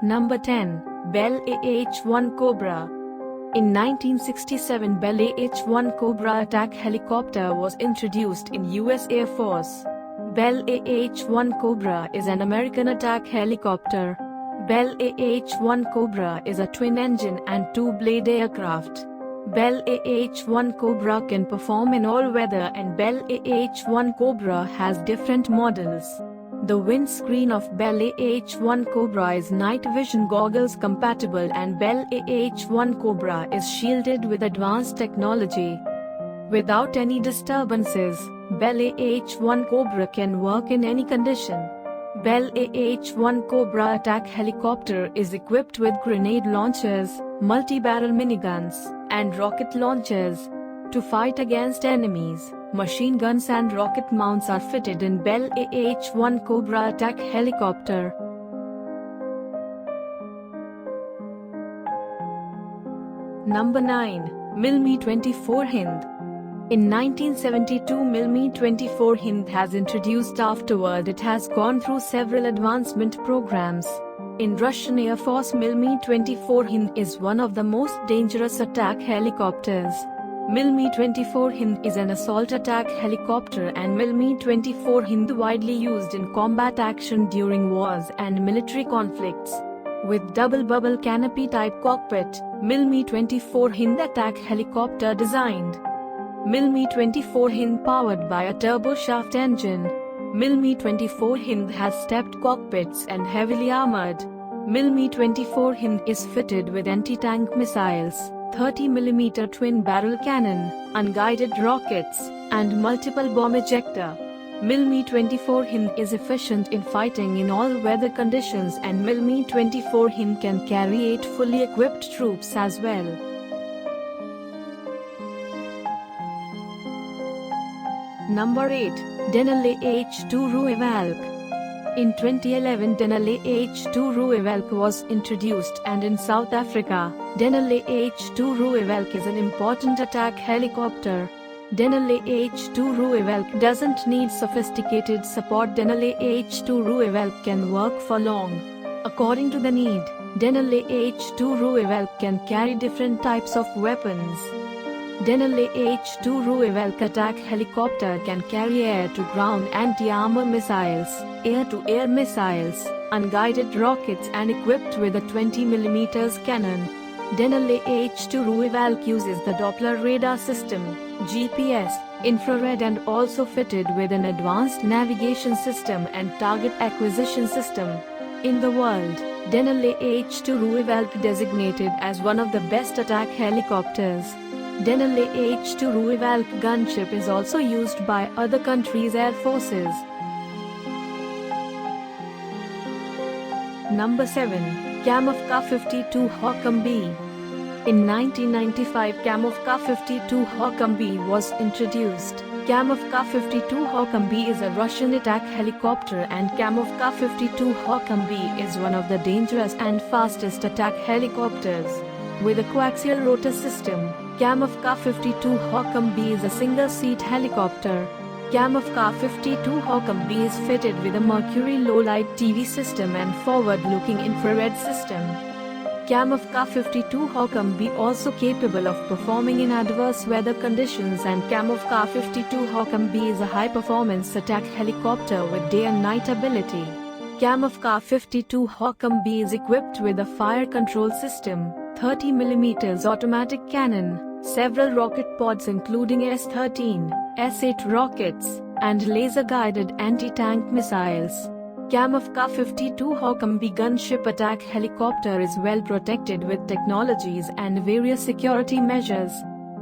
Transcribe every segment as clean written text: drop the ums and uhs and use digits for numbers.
Number 10. Bell AH1 Cobra. In 1967, Bell AH1 Cobra attack helicopter was introduced in US Air Force. Bell AH1 Cobra is an American attack helicopter. Bell AH1 Cobra is a twin-engine and two-blade aircraft. Bell AH1 Cobra can perform in all weather, and Bell AH1 Cobra has different models. The windscreen of Bell AH1 Cobra is night vision goggles compatible, and Bell AH1 Cobra is shielded with advanced technology. Without any disturbances, Bell AH1 Cobra can work in any condition. Bell AH1 Cobra attack helicopter is equipped with grenade launchers, multi-barrel miniguns, and rocket launchers. To fight against enemies, machine guns and rocket mounts are fitted in Bell AH1 Cobra attack helicopter. Number 9. Mi24 Hind. In 1972, Mi24 Hind has introduced. Afterward, it has gone through several advancement programs. In Russian Air Force, Mi24 Hind is one of the most dangerous attack helicopters. Mi24 Hind is an assault attack helicopter, and Mi24 Hind widely used in combat action during wars and military conflicts. With double bubble canopy type cockpit, Mi24 Hind attack helicopter designed. Mi24 Hind powered by a turboshaft engine. Mi24 Hind has stepped cockpits and heavily armored. Mi24 Hind is fitted with anti-tank missiles, 30mm twin-barrel cannon, unguided rockets, and multiple bomb ejector. Mi24 Hind is efficient in fighting in all weather conditions, and Mi24 Hind can carry 8 fully equipped troops as well. Number 8. Denali H2 Ruivalc. In 2011, Denali H2 Ruivalc was introduced, and in South Africa, Denali H2 Ruivalc is an important attack helicopter. Denali H2 Ruivalc doesn't need sophisticated support. Denali H2 Ruivalc can work for long. According to the need, Denali H2 Ruivalc can carry different types of weapons. Denali H2 Ruivalc attack helicopter can carry air-to-ground anti-armor missiles, air-to-air missiles, unguided rockets, and equipped with a 20mm cannon. Denali H2 Ruivalc uses the Doppler radar system, GPS, infrared, and also fitted with an advanced navigation system and target acquisition system. In the world, Denali H2 Ruivalc designated as one of the best attack helicopters. Denali H2 Ruivalc gunship is also used by other countries' air forces. Number 7. Kamovka 52 Hkambi. In 1995, Kamovka 52 Hkambi was introduced. Kamovka 52 Hkambi is a Russian attack helicopter, and Kamovka 52 Hkambi is one of the dangerous and fastest attack helicopters. With a coaxial rotor system, Kamovka 52 Hkambi is a single-seat helicopter. Kamovka 52 Hkambi is fitted with a Mercury low-light TV system and forward-looking infrared system. Kamovka 52 Hkambi also capable of performing in adverse weather conditions, and Kamovka 52 Hkambi is a high-performance attack helicopter with day and night ability. Kamovka 52 Hkambi is equipped with a fire control system, 30mm automatic cannon, several rocket pods including S-13, S-8 rockets, and laser-guided anti-tank missiles. Kamovka 52 Hkambi gunship attack helicopter is well protected with technologies and various security measures.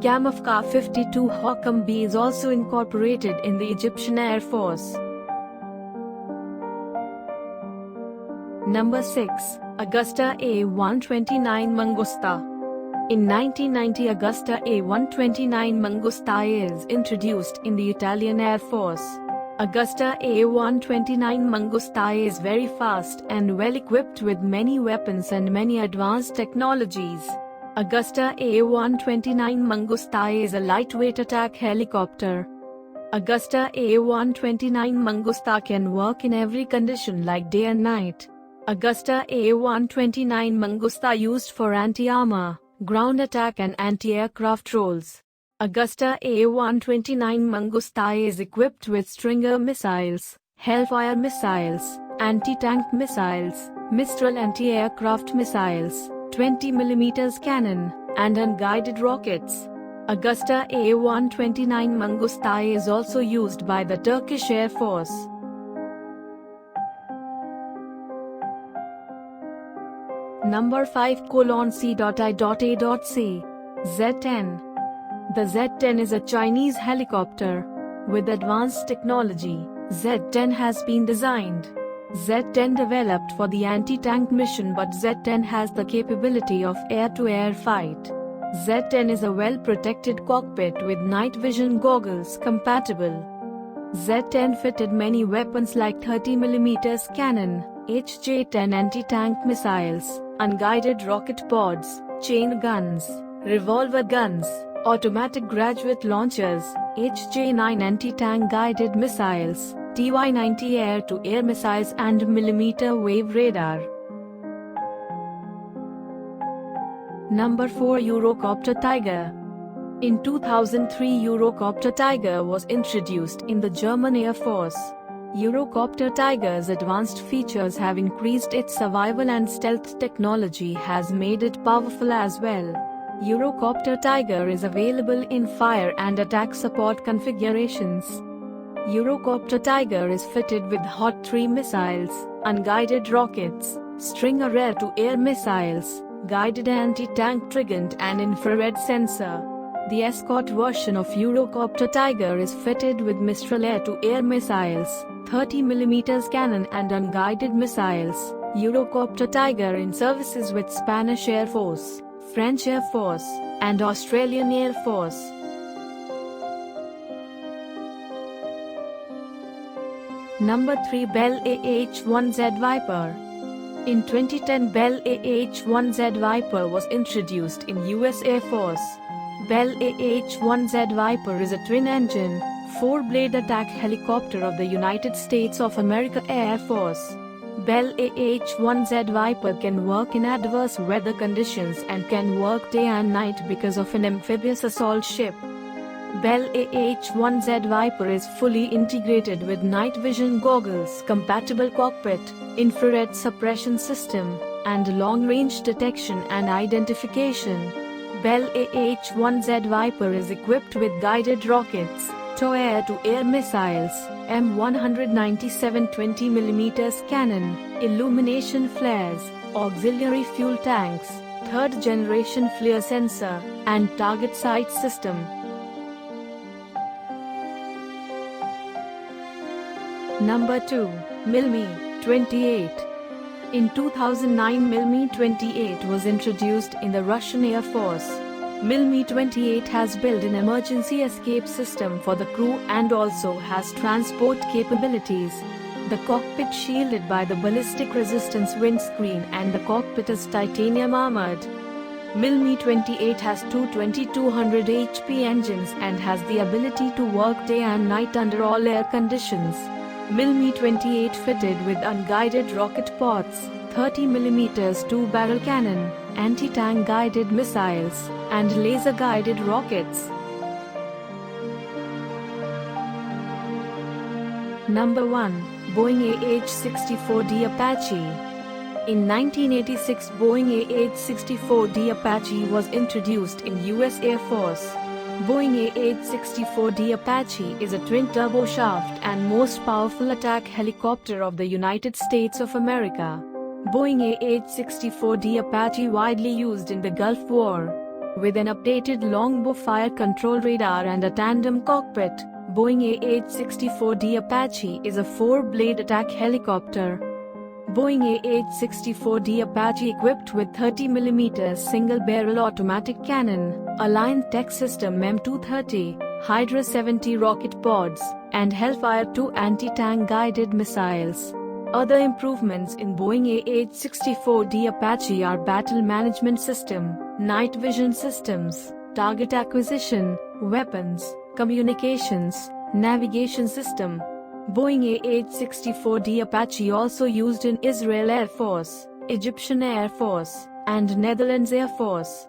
Kamovka 52 Hkambi is also incorporated in the Egyptian Air Force. Number 6. Augusta A129 Mangostar. In 1990, Augusta A129 Mangostar is introduced in the Italian Air Force. Augusta A129 Mangostar is very fast and well equipped with many weapons and many advanced technologies. Augusta A129 Mangostar is a lightweight attack helicopter. Augusta A129 Mangostar can work in every condition like day and night. Augusta AH1 Mangostar used for anti-armor, ground attack and anti-aircraft roles. Augusta AH1 Mangostar is equipped with Stinger missiles, Hellfire missiles, anti-tank missiles, Mistral anti-aircraft missiles, 20mm cannon, and unguided rockets. Augusta AH1 Mangostar is also used by the Turkish Air Force. Number 5:C.I.A.C. Z-10. The Z-10 is a Chinese helicopter. With advanced technology, Z-10 has been designed. Z-10 developed for the anti-tank mission, but Z-10 has the capability of air-to-air fight. Z-10 is a well-protected cockpit with night vision goggles compatible. Z-10 fitted many weapons like 30mm cannon, HJ-10 anti-tank missiles, unguided rocket pods, chain guns, revolver guns, automatic graduate launchers, HJ-9 anti-tank guided missiles, TY-90 air-to-air missiles and millimeter wave radar. Number 4 Eurocopter Tiger. In 2003, Eurocopter Tiger was introduced in the German Air Force. Eurocopter Tiger's advanced features have increased its survival, and stealth technology has made it powerful as well. Eurocopter Tiger is available in fire and attack support configurations. Eurocopter Tiger is fitted with Hot 3 missiles, unguided rockets, Stinger air-to-air missiles, guided anti-tank trigant and infrared sensor. The escort version of Eurocopter Tiger is fitted with Mistral air-to-air missiles, 30mm cannon and unguided missiles. Eurocopter Tiger in services with Spanish Air Force, French Air Force, and Australian Air Force. Number 3 Bell AH1Z Viper. In 2010, Bell AH1Z Viper was introduced in US Air Force. Bell AH1Z Viper is a twin-engine, four-blade attack helicopter of the United States of America Air Force. Bell AH1Z Viper can work in adverse weather conditions and can work day and night because of an amphibious assault ship. Bell AH1Z Viper is fully integrated with night vision goggles, compatible cockpit, infrared suppression system, and long-range detection and identification. Bell AH1Z Viper is equipped with guided rockets, TOW air-to-air missiles, M197 20mm cannon, illumination flares, auxiliary fuel tanks, third-generation flare sensor, and target sight system. Number 2. Mi-28. In 2009, Mi-28 was introduced in the Russian Air Force. Mi-28 has built an emergency escape system for the crew and also has transport capabilities. The cockpit shielded by the ballistic resistance windscreen and the cockpit is titanium armored. Mi-28 has two 2200 HP engines and has the ability to work day and night under all air conditions. Mi-28 fitted with unguided rocket pods, 30mm two-barrel cannon, anti-tank guided missiles, and laser-guided rockets. Number 1. Boeing AH-64D Apache. In 1986, Boeing AH-64D Apache was introduced in US Air Force. Boeing AH-64D Apache is a twin-turboshaft and most powerful attack helicopter of the United States of America. Boeing AH-64D Apache widely used in the Gulf War. With an updated longbow fire control radar and a tandem cockpit, Boeing AH-64D Apache is a four-blade attack helicopter. Boeing AH-64D Apache equipped with 30mm single-barrel automatic cannon, Aligned Tech System M230, Hydra 70 rocket pods, and Hellfire 2 anti-tank guided missiles. Other improvements in Boeing AH-64D Apache are battle management system, night vision systems, target acquisition, weapons, communications, navigation system. Boeing AH-64D Apache also used in Israel Air Force, Egyptian Air Force, and Netherlands Air Force.